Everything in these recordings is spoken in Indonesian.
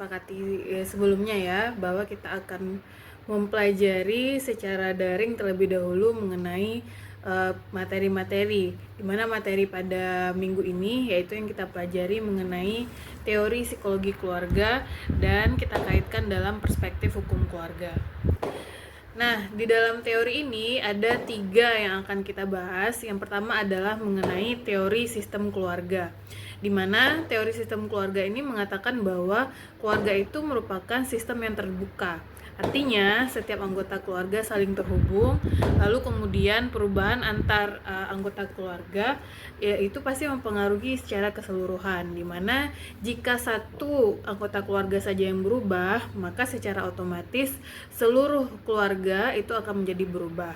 sepakati sebelumnya ya, bahwa kita akan mempelajari secara daring terlebih dahulu mengenai materi-materi, di mana materi pada minggu ini yaitu yang kita pelajari mengenai teori psikologi keluarga dan kita kaitkan dalam perspektif hukum keluarga. Nah, di dalam teori ini ada 3 yang akan kita bahas. Yang pertama adalah mengenai teori sistem keluarga, di mana teori sistem keluarga ini mengatakan bahwa keluarga itu merupakan sistem yang terbuka. Artinya, setiap anggota keluarga saling terhubung, lalu kemudian perubahan antar anggota keluarga itu pasti mempengaruhi secara keseluruhan, di mana jika satu anggota keluarga saja yang berubah, maka secara otomatis seluruh keluarga itu akan menjadi berubah.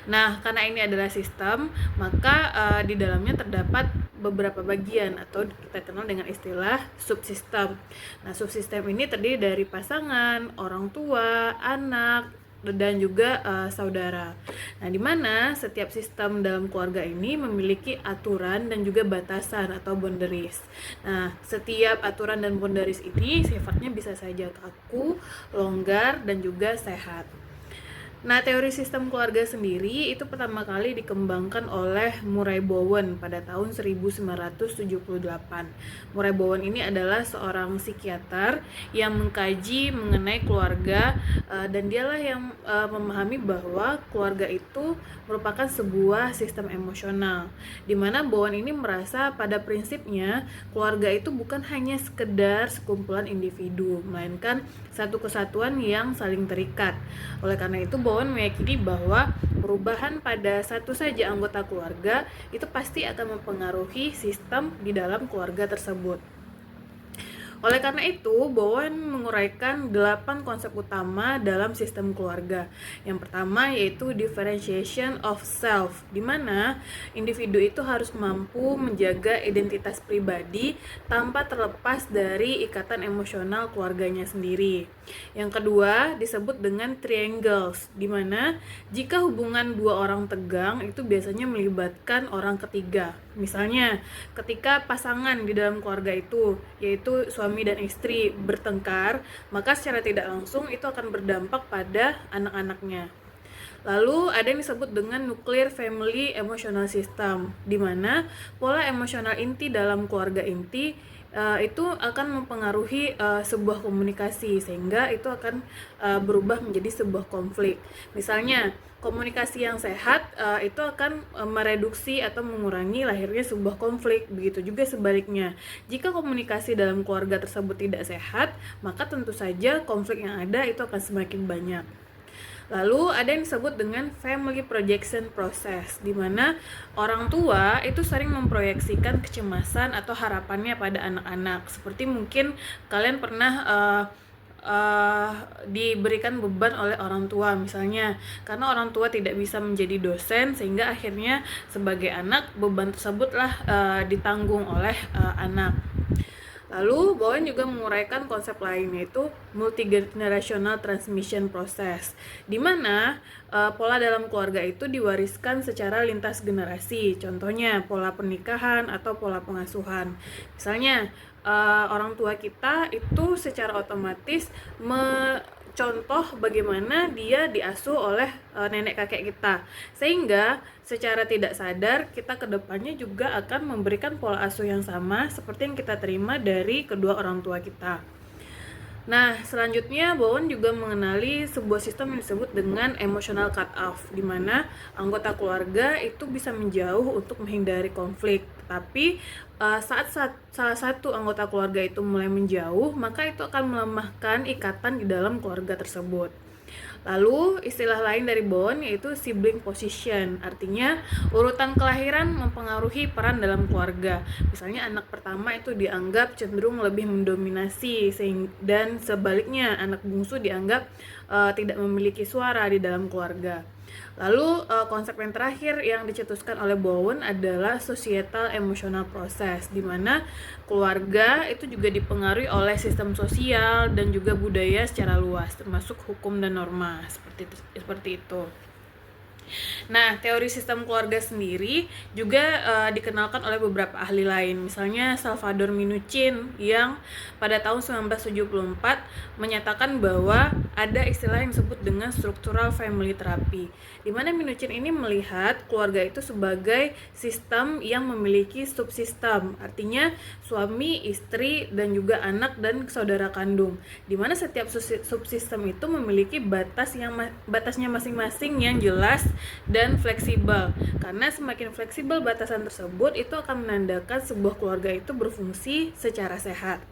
Nah, karena ini adalah sistem, maka di dalamnya terdapat beberapa bagian atau kita kenal dengan istilah subsistem. Nah, subsistem ini terdiri dari pasangan, orang tua, anak, dan juga saudara. Nah, di mana setiap sistem dalam keluarga ini memiliki aturan dan juga batasan atau boundaries. Nah, setiap aturan dan boundaries ini sifatnya bisa saja kaku, longgar, dan juga sehat. Nah, teori sistem keluarga sendiri itu pertama kali dikembangkan oleh Murray Bowen pada tahun 1978. Murray Bowen ini adalah seorang psikiater yang mengkaji mengenai keluarga dan dialah yang memahami bahwa keluarga itu merupakan sebuah sistem emosional, di mana Bowen ini merasa pada prinsipnya keluarga itu bukan hanya sekedar sekumpulan individu, melainkan satu kesatuan yang saling terikat. Oleh karena itu, Bowen meyakini bahwa perubahan pada satu saja anggota keluarga itu pasti akan mempengaruhi sistem di dalam keluarga tersebut. Oleh karena itu, Bowen menguraikan 8 konsep utama dalam sistem keluarga. Yang pertama yaitu differentiation of self, di mana individu itu harus mampu menjaga identitas pribadi tanpa terlepas dari ikatan emosional keluarganya sendiri. Yang kedua disebut dengan triangles, di mana jika hubungan dua orang tegang itu biasanya melibatkan orang ketiga. Misalnya, ketika pasangan di dalam keluarga itu, yaitu suami dan istri bertengkar, maka secara tidak langsung itu akan berdampak pada anak-anaknya. Lalu ada yang disebut dengan nuclear family emotional system, di mana pola emosional inti dalam keluarga inti itu akan mempengaruhi sebuah komunikasi, sehingga itu akan berubah menjadi sebuah konflik. Misalnya, komunikasi yang sehat itu akan mereduksi atau mengurangi lahirnya sebuah konflik. Begitu juga sebaliknya, jika komunikasi dalam keluarga tersebut tidak sehat, maka tentu saja konflik yang ada itu akan semakin banyak. Lalu ada yang disebut dengan family projection process, di mana orang tua itu sering memproyeksikan kecemasan atau harapannya pada anak-anak. Seperti mungkin kalian pernah diberikan beban oleh orang tua, misalnya karena orang tua tidak bisa menjadi dosen, sehingga akhirnya sebagai anak beban tersebutlah ditanggung oleh anak. Lalu Bowen juga menguraikan konsep lain, yaitu multigenerational transmission process, di mana pola dalam keluarga itu diwariskan secara lintas generasi. Contohnya pola pernikahan atau pola pengasuhan. Misalnya orang tua kita itu secara otomatis contoh bagaimana dia diasuh oleh nenek kakek kita, sehingga secara tidak sadar kita kedepannya juga akan memberikan pola asuh yang sama seperti yang kita terima dari kedua orang tua kita. Nah, selanjutnya Bowen juga mengenali sebuah sistem yang disebut dengan emotional cut off, di mana anggota keluarga itu bisa menjauh untuk menghindari konflik. Tapi saat salah satu anggota keluarga itu mulai menjauh, maka itu akan melemahkan ikatan di dalam keluarga tersebut. Lalu istilah lain dari Bowen yaitu sibling position, artinya urutan kelahiran mempengaruhi peran dalam keluarga. Misalnya anak pertama itu dianggap cenderung lebih mendominasi, dan sebaliknya anak bungsu dianggap tidak memiliki suara di dalam keluarga. Lalu konsep yang terakhir yang dicetuskan oleh Bowen adalah societal emotional process, di mana keluarga itu juga dipengaruhi oleh sistem sosial dan juga budaya secara luas, termasuk hukum dan norma, seperti itu. Nah, teori sistem keluarga sendiri juga dikenalkan oleh beberapa ahli lain. Misalnya Salvador Minuchin yang pada tahun 1974 menyatakan bahwa ada istilah yang disebut dengan structural family therapy, di mana Minuchin ini melihat keluarga itu sebagai sistem yang memiliki subsistem, artinya suami, istri, dan juga anak dan saudara kandung, di mana setiap subsistem itu memiliki batasnya masing-masing yang jelas dan fleksibel, karena semakin fleksibel batasan tersebut itu akan menandakan sebuah keluarga itu berfungsi secara sehat.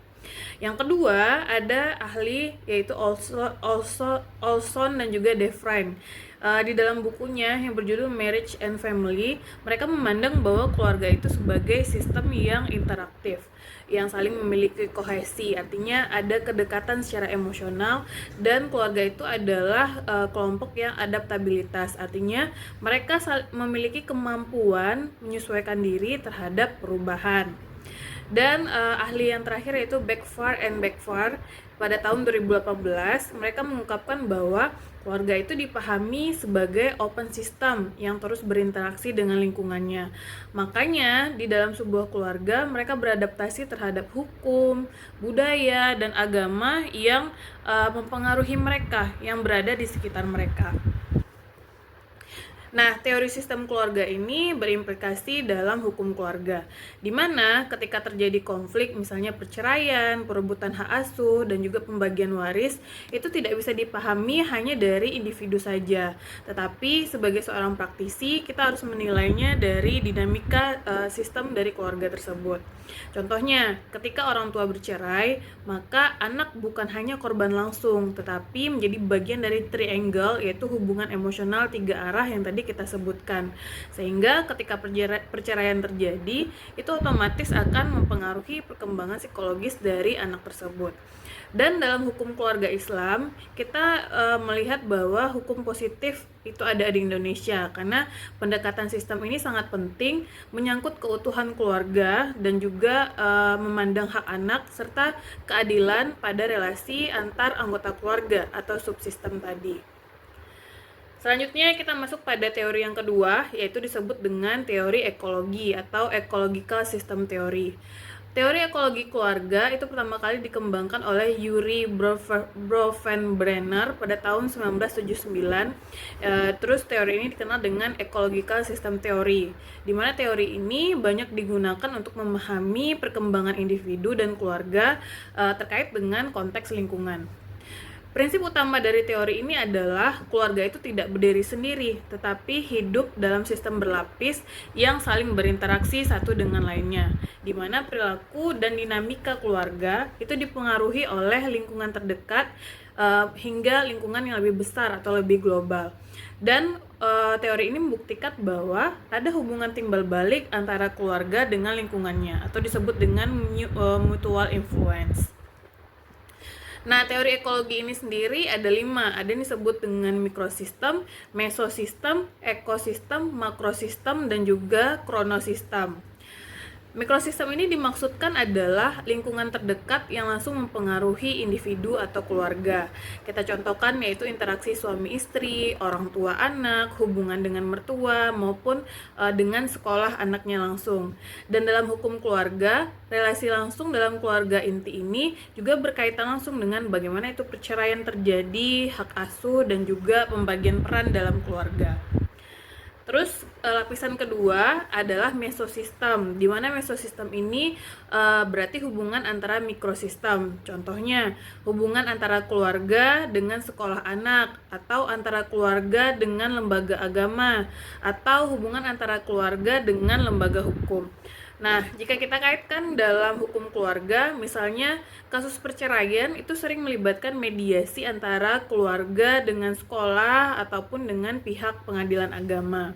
Yang kedua, ada ahli yaitu Olson dan juga Defrine. Di dalam bukunya yang berjudul Marriage and Family, mereka memandang bahwa keluarga itu sebagai sistem yang interaktif, yang saling memiliki kohesi, artinya ada kedekatan secara emosional, dan keluarga itu adalah kelompok yang adaptabilitas, artinya mereka memiliki kemampuan menyesuaikan diri terhadap perubahan. Dan ahli yang terakhir yaitu Beckfar pada tahun 2018, mereka mengungkapkan bahwa keluarga itu dipahami sebagai open system yang terus berinteraksi dengan lingkungannya. Makanya di dalam sebuah keluarga mereka beradaptasi terhadap hukum, budaya, dan agama yang mempengaruhi mereka yang berada di sekitar mereka. Nah, teori sistem keluarga ini berimplikasi dalam hukum keluarga, di mana ketika terjadi konflik, misalnya perceraian, perebutan hak asuh, dan juga pembagian waris, itu tidak bisa dipahami hanya dari individu saja, tetapi sebagai seorang praktisi, kita harus menilainya dari dinamika sistem dari keluarga tersebut. Contohnya, ketika orang tua bercerai, maka anak bukan hanya korban langsung, tetapi menjadi bagian dari triangle, yaitu hubungan emosional 3 arah yang tadi kita sebutkan. Sehingga ketika perceraian terjadi, itu otomatis akan mempengaruhi perkembangan psikologis dari anak tersebut. Dan dalam hukum keluarga Islam, kita melihat bahwa hukum positif itu ada di Indonesia, karena pendekatan sistem ini sangat penting, menyangkut keutuhan keluarga dan juga memandang hak anak serta keadilan pada relasi antar anggota keluarga atau subsistem tadi. Selanjutnya kita masuk pada teori yang kedua, yaitu disebut dengan teori ekologi atau ecological system theory. Teori ekologi keluarga itu pertama kali dikembangkan oleh Yuri Bronfenbrenner pada tahun 1979. Terus teori ini dikenal dengan ecological system theory, di mana teori ini banyak digunakan untuk memahami perkembangan individu dan keluarga terkait dengan konteks lingkungan. Prinsip utama dari teori ini adalah keluarga itu tidak berdiri sendiri, tetapi hidup dalam sistem berlapis yang saling berinteraksi satu dengan lainnya, di mana perilaku dan dinamika keluarga itu dipengaruhi oleh lingkungan terdekat hingga lingkungan yang lebih besar atau lebih global. Dan teori ini membuktikan bahwa ada hubungan timbal balik antara keluarga dengan lingkungannya, atau disebut dengan mutual influence. Nah, teori ekologi ini sendiri ada 5. Ada yang disebut dengan mikrosistem, mesosistem, ekosistem, makrosistem, dan juga kronosistem. Mikrosistem ini dimaksudkan adalah lingkungan terdekat yang langsung mempengaruhi individu atau keluarga. Kita contohkan yaitu interaksi suami istri, orang tua anak, hubungan dengan mertua, maupun dengan sekolah anaknya langsung. Dan dalam hukum keluarga, relasi langsung dalam keluarga inti ini juga berkaitan langsung dengan bagaimana itu perceraian terjadi, hak asuh, dan juga pembagian peran dalam keluarga. Terus lapisan kedua adalah mesosistem, di mana mesosistem ini berarti hubungan antara mikrosistem. Contohnya, hubungan antara keluarga dengan sekolah anak, atau antara keluarga dengan lembaga agama, atau hubungan antara keluarga dengan lembaga hukum. Nah, jika kita kaitkan dalam hukum keluarga, misalnya kasus perceraian itu sering melibatkan mediasi antara keluarga dengan sekolah ataupun dengan pihak pengadilan agama.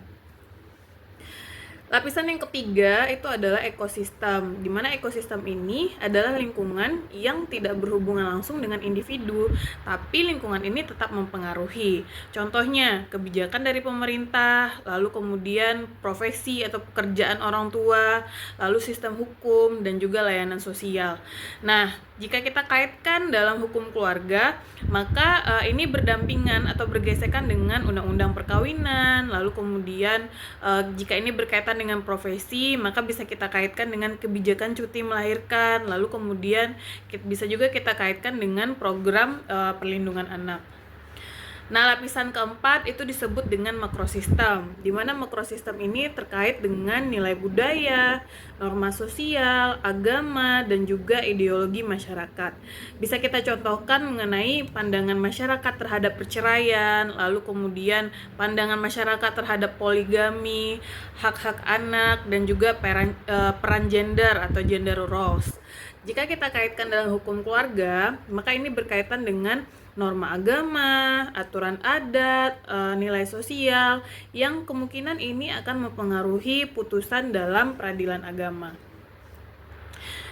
Lapisan yang ketiga itu adalah ekosistem, di mana ekosistem ini adalah lingkungan yang tidak berhubungan langsung dengan individu, tapi lingkungan ini tetap mempengaruhi. Contohnya, kebijakan dari pemerintah, lalu kemudian profesi atau pekerjaan orang tua, lalu sistem hukum, dan juga layanan sosial. Nah, jika kita kaitkan dalam hukum keluarga, maka ini berdampingan atau bergesekan dengan undang-undang perkawinan, lalu kemudian jika ini berkaitan dengan profesi, maka bisa kita kaitkan dengan kebijakan cuti melahirkan, lalu kemudian bisa juga kita kaitkan dengan program perlindungan anak. Nah, lapisan keempat itu disebut dengan makrosistem, di mana makrosistem ini terkait dengan nilai budaya, norma sosial, agama, dan juga ideologi masyarakat. Bisa kita contohkan mengenai pandangan masyarakat terhadap perceraian, lalu kemudian pandangan masyarakat terhadap poligami, hak-hak anak, dan juga peran gender atau gender roles. Jika kita kaitkan dalam hukum keluarga, maka ini berkaitan dengan norma agama, aturan adat, nilai sosial yang kemungkinan ini akan mempengaruhi putusan dalam peradilan agama.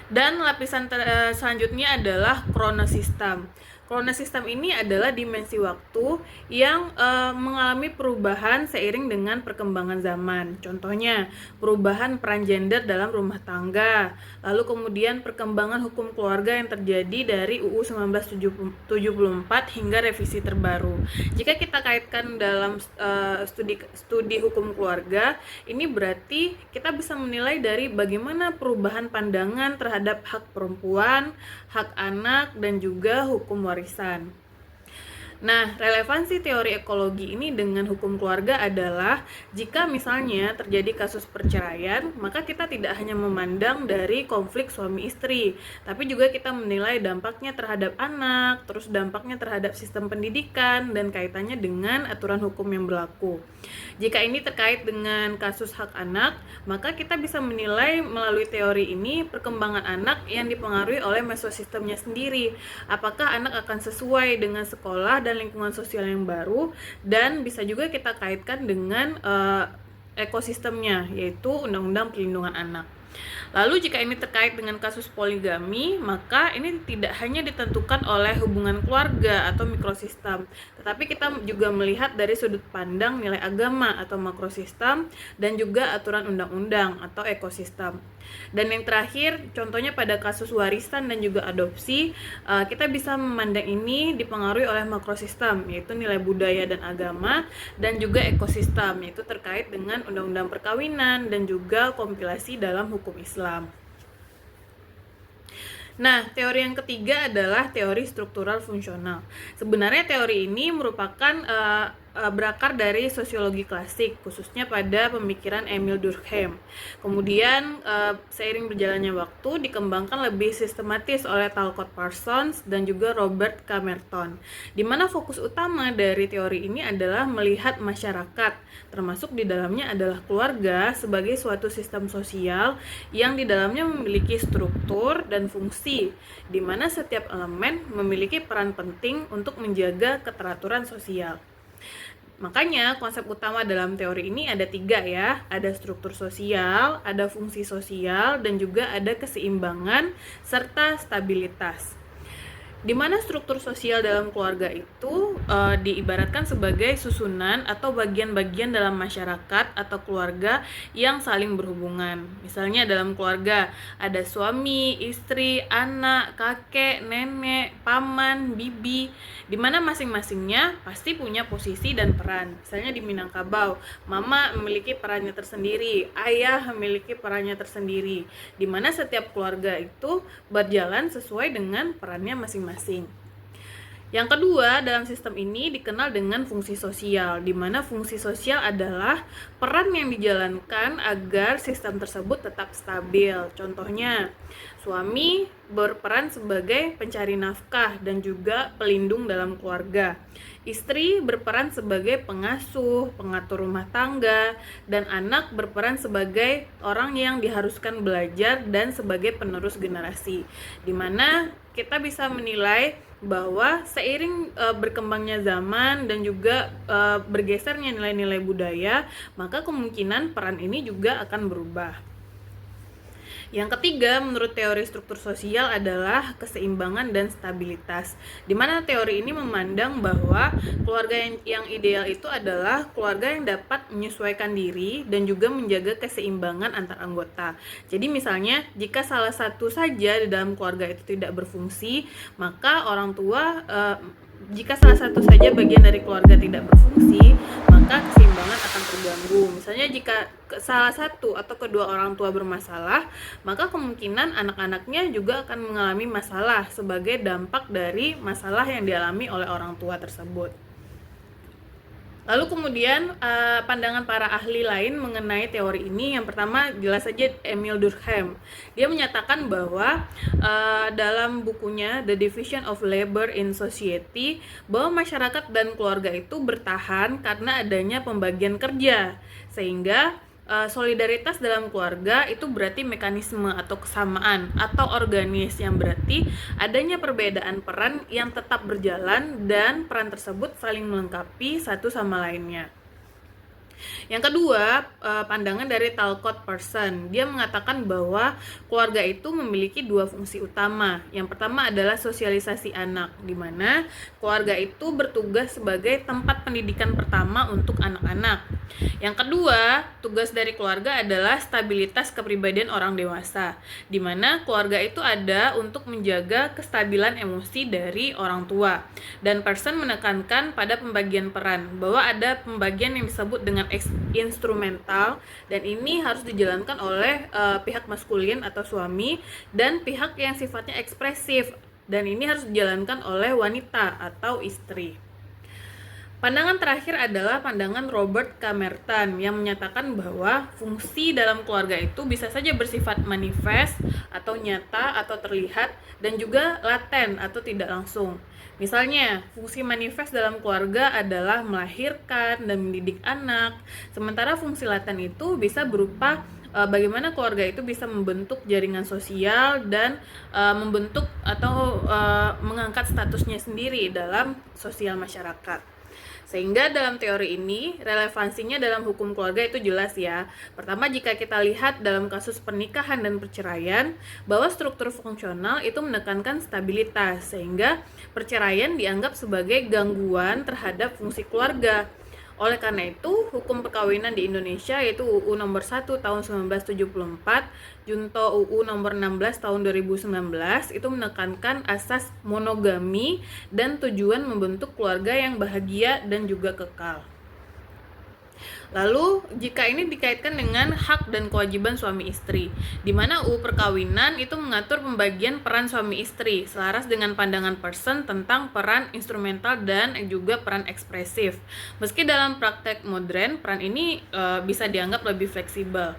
Dan lapisan selanjutnya adalah kronosistem. Kronosistem ini adalah dimensi waktu yang mengalami perubahan seiring dengan perkembangan zaman. Contohnya, perubahan peran gender dalam rumah tangga, lalu kemudian perkembangan hukum keluarga yang terjadi dari UU 1974 hingga revisi terbaru. Jika kita kaitkan dalam studi hukum keluarga, ini berarti kita bisa menilai dari bagaimana perubahan pandangan terhadap hak perempuan, hak anak, dan juga hukum warisan. Nah, relevansi teori ekologi ini dengan hukum keluarga adalah jika misalnya terjadi kasus perceraian, maka kita tidak hanya memandang dari konflik suami istri, tapi juga kita menilai dampaknya terhadap anak, terus dampaknya terhadap sistem pendidikan, dan kaitannya dengan aturan hukum yang berlaku. Jika ini terkait dengan kasus hak anak, maka kita bisa menilai melalui teori ini perkembangan anak yang dipengaruhi oleh mesosistemnya sendiri. Apakah anak akan sesuai dengan sekolah dan lingkungan sosial yang baru, dan bisa juga kita kaitkan dengan ekosistemnya, yaitu Undang-Undang Perlindungan Anak. Lalu jika ini terkait dengan kasus poligami, maka ini tidak hanya ditentukan oleh hubungan keluarga atau mikrosistem, tetapi kita juga melihat dari sudut pandang nilai agama atau makrosistem, dan juga aturan undang-undang atau ekosistem. Dan yang terakhir, contohnya pada kasus warisan dan juga adopsi, kita bisa memandang ini dipengaruhi oleh makrosistem, yaitu nilai budaya dan agama, dan juga ekosistem, yaitu terkait dengan undang-undang perkawinan dan juga kompilasi dalam hukum Islam. Nah, teori yang ketiga adalah teori struktural fungsional. Sebenarnya teori ini merupakan berakar dari sosiologi klasik, khususnya pada pemikiran Emil Durkheim. Kemudian seiring berjalannya waktu dikembangkan lebih sistematis oleh Talcott Parsons dan juga Robert K. Merton, di mana fokus utama dari teori ini adalah melihat masyarakat, termasuk di dalamnya adalah keluarga, sebagai suatu sistem sosial yang di dalamnya memiliki struktur dan fungsi, di mana setiap elemen memiliki peran penting untuk menjaga keteraturan sosial. Makanya konsep utama dalam teori ini ada 3 ya, ada struktur sosial, ada fungsi sosial, dan juga ada keseimbangan serta stabilitas. Di mana struktur sosial dalam keluarga itu diibaratkan sebagai susunan atau bagian-bagian dalam masyarakat atau keluarga yang saling berhubungan. Misalnya dalam keluarga ada suami, istri, anak, kakek, nenek, paman, bibi, di mana masing-masingnya pasti punya posisi dan peran. Misalnya di Minangkabau, mama memiliki perannya tersendiri, ayah memiliki perannya tersendiri, di mana setiap keluarga itu berjalan sesuai dengan perannya masing-masing. Yang kedua, dalam sistem ini dikenal dengan fungsi sosial, di mana fungsi sosial adalah peran yang dijalankan agar sistem tersebut tetap stabil. Contohnya, suami berperan sebagai pencari nafkah dan juga pelindung dalam keluarga. Istri berperan sebagai pengasuh, pengatur rumah tangga, dan anak berperan sebagai orang yang diharuskan belajar dan sebagai penerus generasi. Di mana kita bisa menilai bahwa seiring berkembangnya zaman dan juga bergesernya nilai-nilai budaya, maka kemungkinan peran ini juga akan berubah. Yang ketiga, menurut teori struktur sosial adalah keseimbangan dan stabilitas, di mana teori ini memandang bahwa keluarga yang ideal itu adalah keluarga yang dapat menyesuaikan diri dan juga menjaga keseimbangan antar anggota. Jadi misalnya, jika salah satu saja di dalam keluarga itu tidak berfungsi, maka orang tua jika salah satu saja bagian dari keluarga tidak berfungsi, maka keseimbangan akan terganggu. Misalnya jika salah satu atau kedua orang tua bermasalah, maka kemungkinan anak-anaknya juga akan mengalami masalah sebagai dampak dari masalah yang dialami oleh orang tua tersebut. Lalu kemudian pandangan para ahli lain mengenai teori ini, yang pertama jelas saja Emil Durkheim. Dia menyatakan bahwa dalam bukunya The Division of Labor in Society, bahwa masyarakat dan keluarga itu bertahan karena adanya pembagian kerja, sehingga solidaritas dalam keluarga itu berarti mekanisme atau kesamaan atau organis, yang berarti adanya perbedaan peran yang tetap berjalan dan peran tersebut saling melengkapi satu sama lainnya. Yang kedua, pandangan dari Talcott Person. Dia mengatakan bahwa keluarga itu memiliki dua fungsi utama. Yang pertama adalah sosialisasi anak, di mana keluarga itu bertugas sebagai tempat pendidikan pertama untuk anak-anak. Yang kedua, tugas dari keluarga adalah stabilitas kepribadian orang dewasa, di mana keluarga itu ada untuk menjaga kestabilan emosi dari orang tua. Dan Person menekankan pada pembagian peran, bahwa ada pembagian yang disebut dengan instrumental, dan ini harus dijalankan oleh pihak maskulin atau suami, dan pihak yang sifatnya ekspresif, dan ini harus dijalankan oleh wanita atau istri. Pandangan terakhir adalah pandangan Robert K. Merton, yang menyatakan bahwa fungsi dalam keluarga itu bisa saja bersifat manifest atau nyata atau terlihat, dan juga laten atau tidak langsung. Misalnya, fungsi manifest dalam keluarga adalah melahirkan dan mendidik anak, sementara fungsi laten itu bisa berupa bagaimana keluarga itu bisa membentuk jaringan sosial dan membentuk atau mengangkat statusnya sendiri dalam sosial masyarakat. Sehingga dalam teori ini, relevansinya dalam hukum keluarga itu jelas ya. Pertama, jika kita lihat dalam kasus pernikahan dan perceraian, bahwa struktur fungsional itu menekankan stabilitas, sehingga perceraian dianggap sebagai gangguan terhadap fungsi keluarga. Oleh karena itu, hukum perkawinan di Indonesia yaitu UU nomor 1 tahun 1974, Junto UU nomor 16 tahun 2019 itu menekankan asas monogami dan tujuan membentuk keluarga yang bahagia dan juga kekal. Lalu, jika ini dikaitkan dengan hak dan kewajiban suami istri, di mana UU perkawinan itu mengatur pembagian peran suami istri selaras dengan pandangan Person tentang peran instrumental dan juga peran ekspresif. Meski dalam praktek modern, peran ini bisa dianggap lebih fleksibel.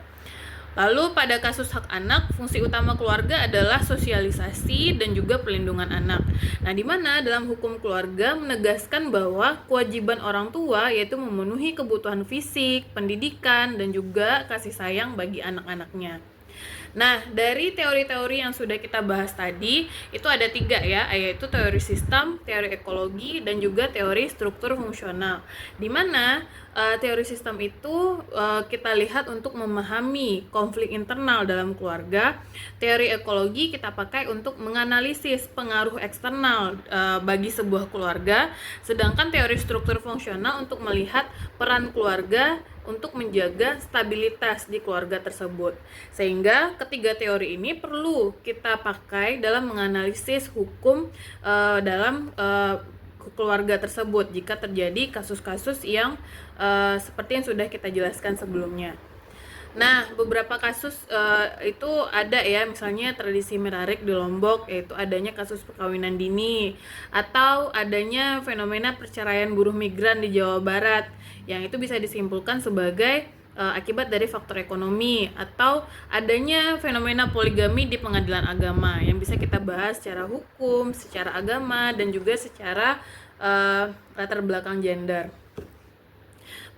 Lalu pada kasus hak anak, fungsi utama keluarga adalah sosialisasi dan juga pelindungan anak. Nah, di mana dalam hukum keluarga menegaskan bahwa kewajiban orang tua yaitu memenuhi kebutuhan fisik, pendidikan, dan juga kasih sayang bagi anak-anaknya. Nah, dari teori-teori yang sudah kita bahas tadi, itu ada 3 ya, yaitu teori sistem, teori ekologi, dan juga teori struktur fungsional. Di mana teori sistem itu kita lihat untuk memahami konflik internal dalam keluarga. Teori ekologi kita pakai untuk menganalisis pengaruh eksternal bagi sebuah keluarga, sedangkan teori struktur fungsional untuk melihat peran keluarga untuk menjaga stabilitas di keluarga tersebut. Sehingga ketiga teori ini perlu kita pakai dalam menganalisis hukum dalam keluarga tersebut jika terjadi kasus-kasus yang seperti yang sudah kita jelaskan sebelumnya. Nah, beberapa kasus itu ada ya, misalnya tradisi menarik di Lombok, yaitu adanya kasus perkawinan dini, atau adanya fenomena perceraian buruh migran di Jawa Barat, yang itu bisa disimpulkan sebagai akibat dari faktor ekonomi, atau adanya fenomena poligami di pengadilan agama, yang bisa kita bahas secara hukum, secara agama, dan juga secara latar belakang gender.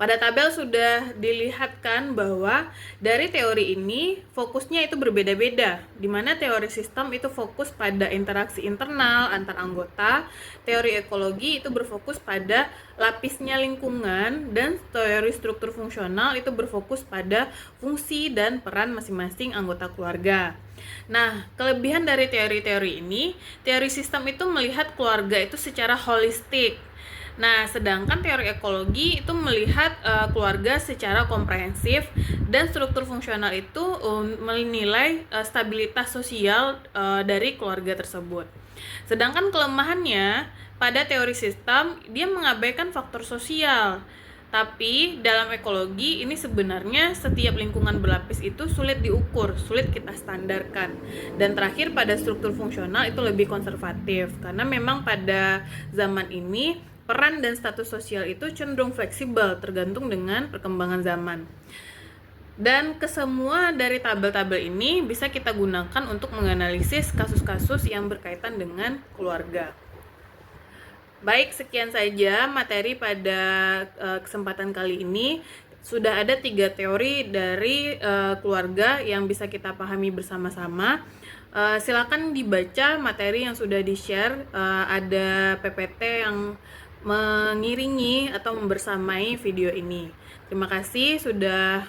Pada tabel sudah dilihatkan bahwa dari teori ini fokusnya itu berbeda-beda, di mana teori sistem itu fokus pada interaksi internal antar anggota, teori ekologi itu berfokus pada lapisnya lingkungan, dan teori struktur fungsional itu berfokus pada fungsi dan peran masing-masing anggota keluarga. Nah, kelebihan dari teori-teori ini, teori sistem itu melihat keluarga itu secara holistik. Nah, sedangkan teori ekologi itu melihat keluarga secara komprehensif, dan struktur fungsional itu menilai stabilitas sosial dari keluarga tersebut. Sedangkan kelemahannya pada teori sistem, dia mengabaikan faktor sosial. Tapi dalam ekologi ini sebenarnya setiap lingkungan berlapis itu sulit diukur, sulit kita standarkan. Dan terakhir pada struktur fungsional itu lebih konservatif, karena memang pada zaman ini peran dan status sosial itu cenderung fleksibel tergantung dengan perkembangan zaman. Dan kesemua dari tabel-tabel ini bisa kita gunakan untuk menganalisis kasus-kasus yang berkaitan dengan keluarga. Baik, sekian saja materi pada kesempatan kali ini. Sudah ada 3 teori dari keluarga yang bisa kita pahami bersama-sama. Silakan dibaca materi yang sudah di-share. Ada PPT yang mengiringi atau membersamai video ini. Terima kasih sudah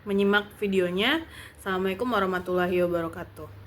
menyimak videonya. Assalamualaikum warahmatullahi wabarakatuh.